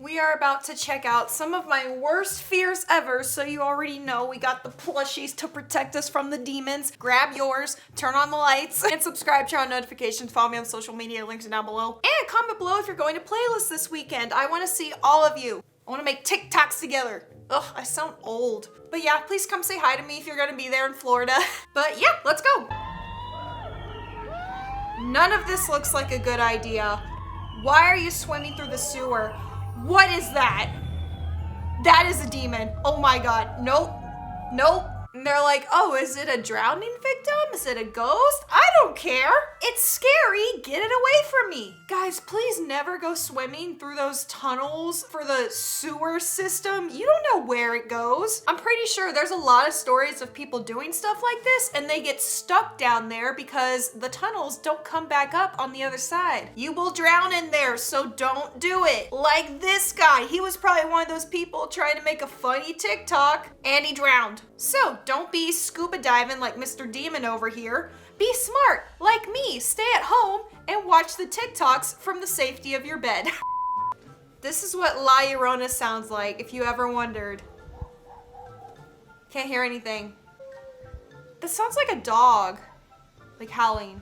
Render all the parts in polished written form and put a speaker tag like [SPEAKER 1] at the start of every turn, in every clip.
[SPEAKER 1] We are about to check out some of my worst fears ever, so you already know we got the plushies to protect us from the demons. Grab yours, turn on the lights, and subscribe to our notifications. Follow me on social media, links are down below. And comment below if you're going to playlist this weekend. I want to see all of you. I want to make TikToks together. Ugh, I sound old. But yeah, please come say hi to me if you're gonna be there in Florida. But yeah, let's go. None of this looks like a good idea. Why are you swimming through the sewer? What is that? That is a demon. Oh my god. Nope. Nope. And they're like, oh, is it a drowning victim? Is it a ghost? I don't care. It's scary. Get it away from me. Guys, please never go swimming through those tunnels for the sewer system. You don't know where it goes. I'm pretty sure there's a lot of stories of people doing stuff like this and they get stuck down there because the tunnels don't come back up on the other side. You will drown in there, so don't do it. Like this guy. He was probably one of those people trying to make a funny TikTok and he drowned. So don't be scuba diving like Mr. Demon over here. Be smart, like me. Stay at home and watch the TikToks from the safety of your bed. This is what La Llorona sounds like, if you ever wondered. Can't hear anything. This sounds like a dog, like howling.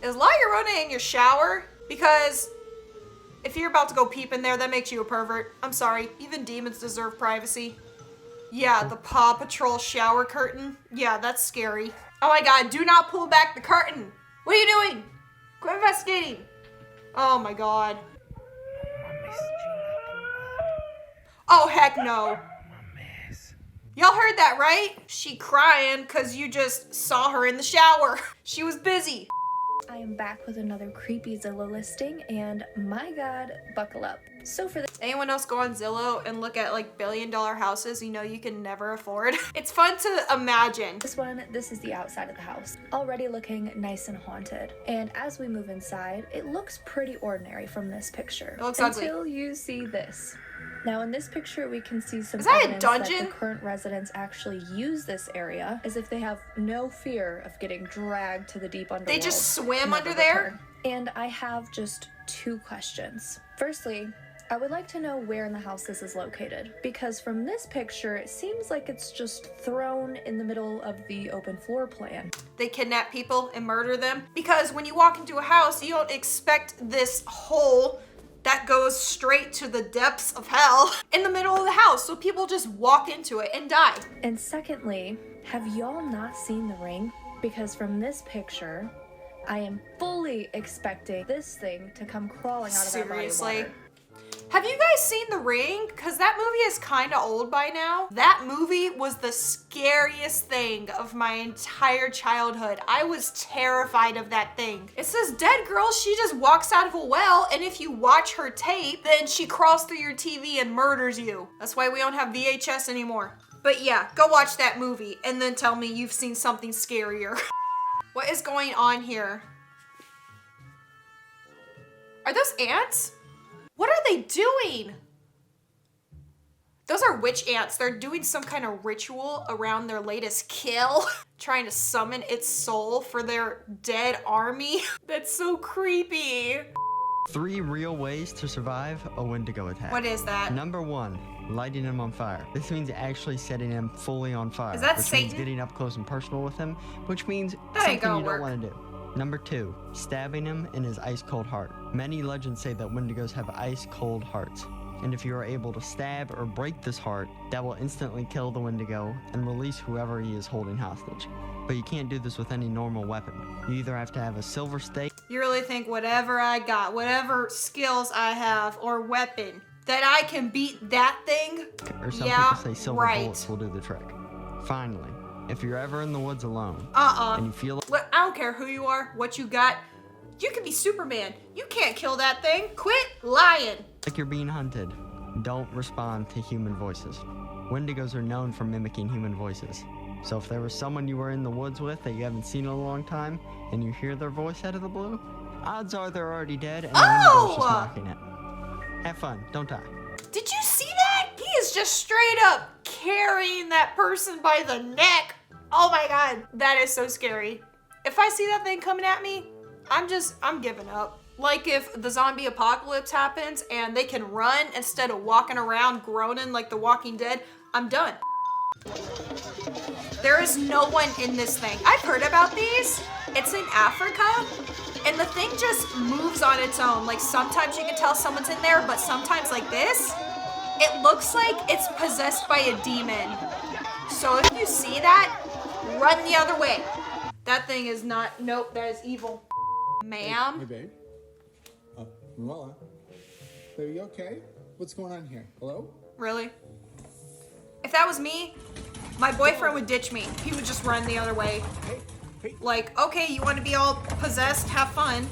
[SPEAKER 1] Is La Llorona in your shower? Because if you're about to go peep in there, that makes you a pervert. I'm sorry, even demons deserve privacy. Yeah, the Paw Patrol shower curtain. Yeah, that's scary. Oh my god, do not pull back the curtain. What are you doing? Quit investigating. Oh my god. Oh heck no. Y'all heard that, right? She crying because you just saw her in the shower. She was busy.
[SPEAKER 2] I am back with another creepy Zillow listing, and my god, buckle up. So for this,
[SPEAKER 1] anyone else go on Zillow and look at like billion-dollar houses you know you can never afford? It's fun to imagine.
[SPEAKER 2] This is the outside of the house. Already looking nice and haunted. And as we move inside, it looks pretty ordinary from this picture.
[SPEAKER 1] It looks ugly.
[SPEAKER 2] Until you see this. Now in this picture we can see some
[SPEAKER 1] evidence
[SPEAKER 2] that the current residents actually use this area as if they have no fear of getting dragged to the deep underworld.
[SPEAKER 1] They just swim under there?
[SPEAKER 2] And I have just two questions. Firstly, I would like to know where in the house this is located, because from this picture it seems like it's just thrown in the middle of the open floor plan.
[SPEAKER 1] They kidnap people and murder them? Because when you walk into a house, you don't expect this hole that goes straight to the depths of hell in the middle of the house, so people just walk into it and die.
[SPEAKER 2] And secondly, have y'all not seen the ring? Because from this picture, I am fully expecting this thing to come crawling out of that body of water.
[SPEAKER 1] Have you guys seen The Ring? Because that movie is kind of old by now. That movie was the scariest thing of my entire childhood. I was terrified of that thing. It says dead girl, she just walks out of a well, and if you watch her tape, then she crawls through your TV and murders you. That's why we don't have VHS anymore. But yeah, go watch that movie and then tell me you've seen something scarier. What is going on here? Are those ants? What are they doing? Those are witch ants. They're doing some kind of ritual around their latest kill, trying to summon its soul for their dead army. That's so creepy.
[SPEAKER 3] 3 real ways to survive a Wendigo attack.
[SPEAKER 1] What is that?
[SPEAKER 3] Number 1, lighting him on fire. This means actually setting him fully on fire.
[SPEAKER 1] Is that
[SPEAKER 3] which
[SPEAKER 1] Satan?
[SPEAKER 3] means getting up close and personal with him, which means
[SPEAKER 1] That ain't
[SPEAKER 3] something you
[SPEAKER 1] gonna
[SPEAKER 3] don't want to do. Number 2, stabbing him in his ice-cold heart. Many legends say that Wendigos have ice-cold hearts, and if you are able to stab or break this heart, that will instantly kill the Wendigo and release whoever he is holding hostage. But you can't do this with any normal weapon. You either have to have a silver stake.
[SPEAKER 1] You really think whatever I got, whatever skills I have or weapon, that I can beat that thing?
[SPEAKER 3] Or some
[SPEAKER 1] yeah,
[SPEAKER 3] people say silver bullets will do the trick. Finally, if you're ever in the woods alone and you feel
[SPEAKER 1] I don't care who you are, what you got. You can be Superman. You can't kill that thing. Quit lying.
[SPEAKER 3] like you're being hunted, don't respond to human voices. Wendigos are known for mimicking human voices. So if there was someone you were in the woods with that you haven't seen in a long time and you hear their voice out of the blue, odds are they're already dead and the Wendigo's just mocking it. Have fun, don't die.
[SPEAKER 1] Did you see that? He is just straight up carrying that person by the neck. Oh my god, that is so scary. If I see that thing coming at me, I'm giving up. Like if the zombie apocalypse happens and they can run instead of walking around groaning like the Walking Dead, I'm done. There is no one in this thing. I've heard about these. It's in Africa, and the thing just moves on its own. Like sometimes you can tell someone's in there, but sometimes like this, it looks like it's possessed by a demon. So if you see that, run the other way. That thing is not, nope, that is evil. Ma'am?
[SPEAKER 4] Hey, babe. Luella. Baby, you okay? What's going on here? Hello?
[SPEAKER 1] Really? If that was me, my boyfriend would ditch me. He would just run the other way.
[SPEAKER 4] Hey.
[SPEAKER 1] Like, okay, you want to be all possessed? Have fun.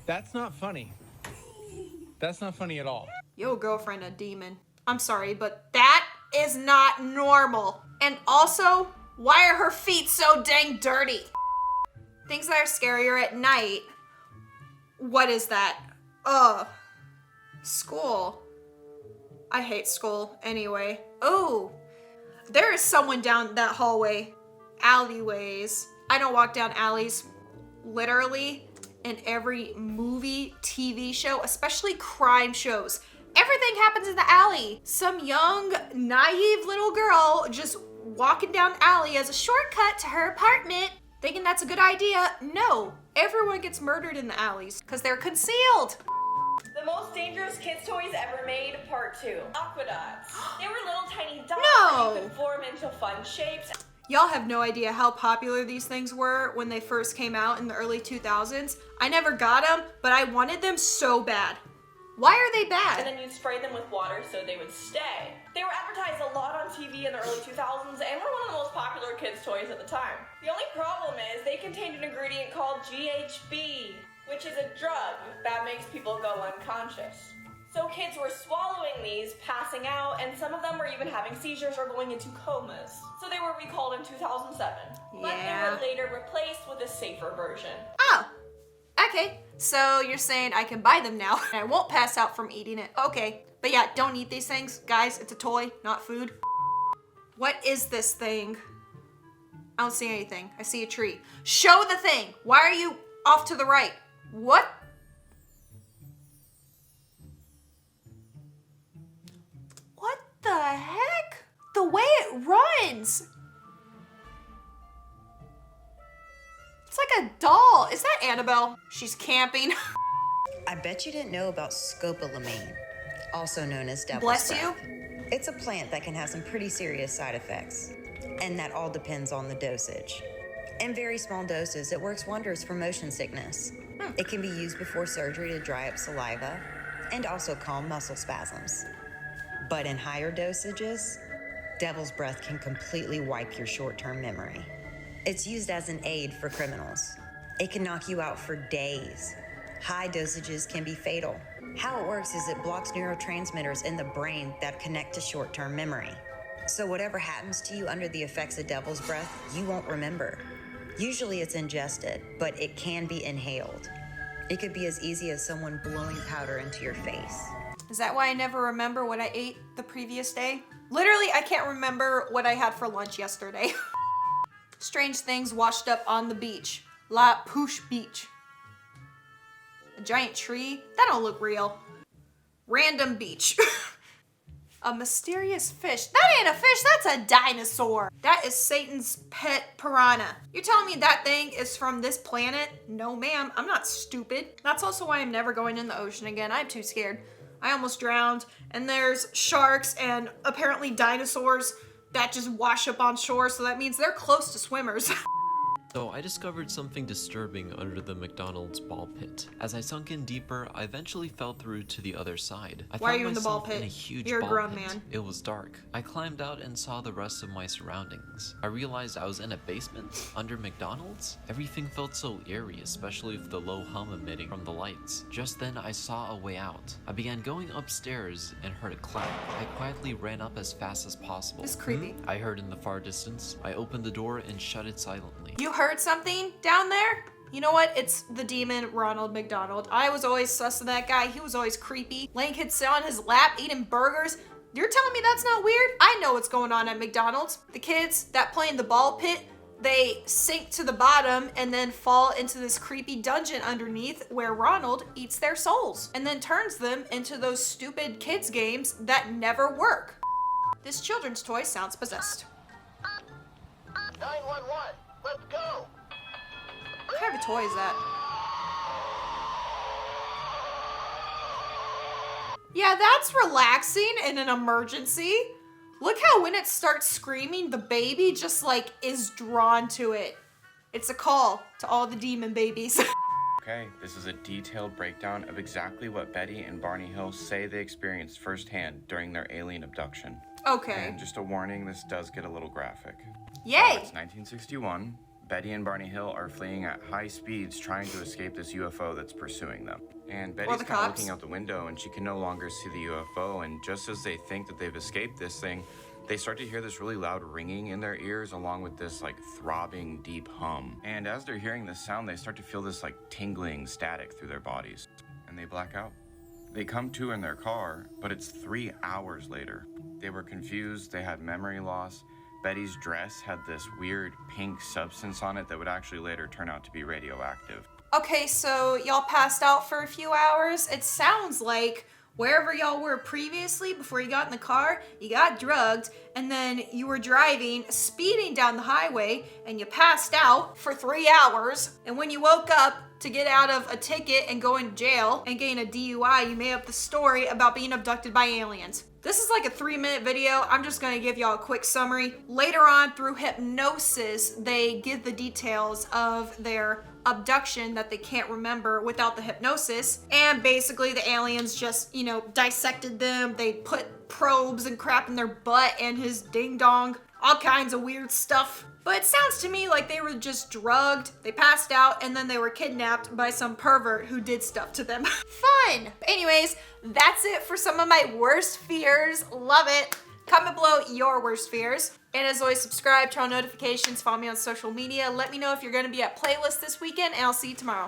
[SPEAKER 4] That's not funny. That's not funny at all.
[SPEAKER 1] Yo, girlfriend, a demon. I'm sorry, but that is not normal. And also, why are her feet so dang dirty? Things that are scarier at night. What is that? School. I hate school anyway. Oh, there is someone down that hallway. Alleyways. I don't walk down alleys literally in every movie, TV show, especially crime shows. Everything happens in the alley. Some young, naive little girl just walking down the alley as a shortcut to her apartment, thinking that's a good idea. No, everyone gets murdered in the alleys because they're concealed.
[SPEAKER 5] The most dangerous kids' toys ever made, part 2. Aqua Dots. They were little tiny dots
[SPEAKER 1] No.
[SPEAKER 5] that you could form into fun shapes.
[SPEAKER 1] Y'all have no idea how popular these things were when they first came out in the early 2000s. I never got them, but I wanted them so bad. Why are they
[SPEAKER 5] And
[SPEAKER 1] bad?
[SPEAKER 5] then you'd spray them with water so they would stay. They were advertised a lot on TV in the early 2000s and were one of the most popular kids' toys at the time. The only problem is they contained an ingredient called GHB, which is a drug that makes people go unconscious. So kids were swallowing these, passing out, and some of them were even having seizures or going into comas. So they were recalled in 2007. But they
[SPEAKER 1] Yeah.
[SPEAKER 5] were later replaced with a safer version.
[SPEAKER 1] Oh, okay. So you're saying I can buy them now and I won't pass out from eating it. Okay. But yeah, don't eat these things. Guys, it's a toy, not food. What is this thing? I don't see anything. I see a tree. Show the thing. Why are you off to the right? What? What the heck? The way it runs. It's like a doll. Is that Annabelle? She's camping.
[SPEAKER 6] I bet you didn't know about scopolamine, also known as devil's
[SPEAKER 1] Bless
[SPEAKER 6] breath.
[SPEAKER 1] you.
[SPEAKER 6] It's a plant that can have some pretty serious side effects, and that all depends on the dosage. In very small doses, it works wonders for motion sickness. It can be used before surgery to dry up saliva and also calm muscle spasms. But in higher dosages, devil's breath can completely wipe your short-term memory. It's used as an aid for criminals. It can knock you out for days. High dosages can be fatal. How it works is it blocks neurotransmitters in the brain that connect to short-term memory. So whatever happens to you under the effects of devil's breath, you won't remember. Usually it's ingested, but it can be inhaled. It could be as easy as someone blowing powder into your face.
[SPEAKER 1] Is that why I never remember what I ate the previous day? Literally, I can't remember what I had for lunch yesterday. Strange things washed up on the beach. La Pouche Beach. A giant tree? That don't look real. Random beach. A mysterious fish. That ain't a fish, that's a dinosaur. That is Satan's pet piranha. You're telling me that thing is from this planet? No ma'am, I'm not stupid. That's also why I'm never going in the ocean again. I'm too scared. I almost drowned, and there's sharks and apparently dinosaurs that just wash up on shore, so that means they're close to swimmers.
[SPEAKER 7] So I discovered something disturbing under the McDonald's ball pit. As I sunk in deeper, I eventually fell through to the other side. I
[SPEAKER 1] Why are
[SPEAKER 7] found
[SPEAKER 1] you in the ball
[SPEAKER 7] myself in
[SPEAKER 1] pit?
[SPEAKER 7] a huge
[SPEAKER 1] You're a
[SPEAKER 7] ball
[SPEAKER 1] grown
[SPEAKER 7] pit.
[SPEAKER 1] man.
[SPEAKER 7] It was dark. I climbed out and saw the rest of my surroundings. I realized I was in a basement under McDonald's. Everything felt so eerie, especially with the low hum emitting from the lights. Just then I saw a way out. I began going upstairs and heard a clap. I quietly ran up as fast as possible.
[SPEAKER 1] It's creepy.
[SPEAKER 7] I heard in the far distance. I opened the door and shut it silently.
[SPEAKER 1] You heard something down there? You know what? It's the demon Ronald McDonald. I was always sus of that guy. He was always creepy. Laying kids sit on his lap eating burgers. You're telling me that's not weird? I know what's going on at McDonald's. The kids that play in the ball pit, they sink to the bottom and then fall into this creepy dungeon underneath where Ronald eats their souls and then turns them into those stupid kids games that never work. This children's toy sounds possessed.
[SPEAKER 8] 911, let's go!
[SPEAKER 1] What kind of a toy is that? Yeah, that's relaxing in an emergency. Look how when it starts screaming, the baby just like is drawn to it. It's a call to all the demon babies.
[SPEAKER 9] Okay, this is a detailed breakdown of exactly what Betty and Barney Hill say they experienced firsthand during their alien abduction.
[SPEAKER 1] Okay.
[SPEAKER 9] And just a warning, this does get a little graphic.
[SPEAKER 1] Yay!
[SPEAKER 9] It's 1961. Betty and Barney Hill are fleeing at high speeds trying to escape this UFO that's pursuing them. And Betty's
[SPEAKER 1] the
[SPEAKER 9] kind of
[SPEAKER 1] cops.
[SPEAKER 9] looking out the window and she can no longer see the UFO, and just as they think that they've escaped this thing, they start to hear this really loud ringing in their ears along with this like throbbing deep hum. And as they're hearing this sound, they start to feel this like tingling static through their bodies. And they black out. They come to in their car, but it's 3 hours later. They were confused, they had memory loss. Betty's dress had this weird pink substance on it that would actually later turn out to be radioactive.
[SPEAKER 1] Okay, so y'all passed out for a few hours. It sounds like wherever y'all were previously before you got in the car, you got drugged, and then you were driving, speeding down the highway, and you passed out for 3 hours. And when you woke up to get out of a ticket and go into jail and gain a DUI, you made up the story about being abducted by aliens. This is like a 3-minute video. I'm just gonna give y'all a quick summary. Later on, through hypnosis, they give the details of their abduction that they can't remember without the hypnosis. And basically the aliens just, dissected them. They put probes and crap in their butt and his ding dong, all kinds of weird stuff. But it sounds to me like they were just drugged, they passed out, and then they were kidnapped by some pervert who did stuff to them. Fun! Anyways, that's it for some of my worst fears. Love it. Comment below your worst fears. And as always, subscribe, turn on notifications, follow me on social media. Let me know if you're going to be at Playlist this weekend, and I'll see you tomorrow.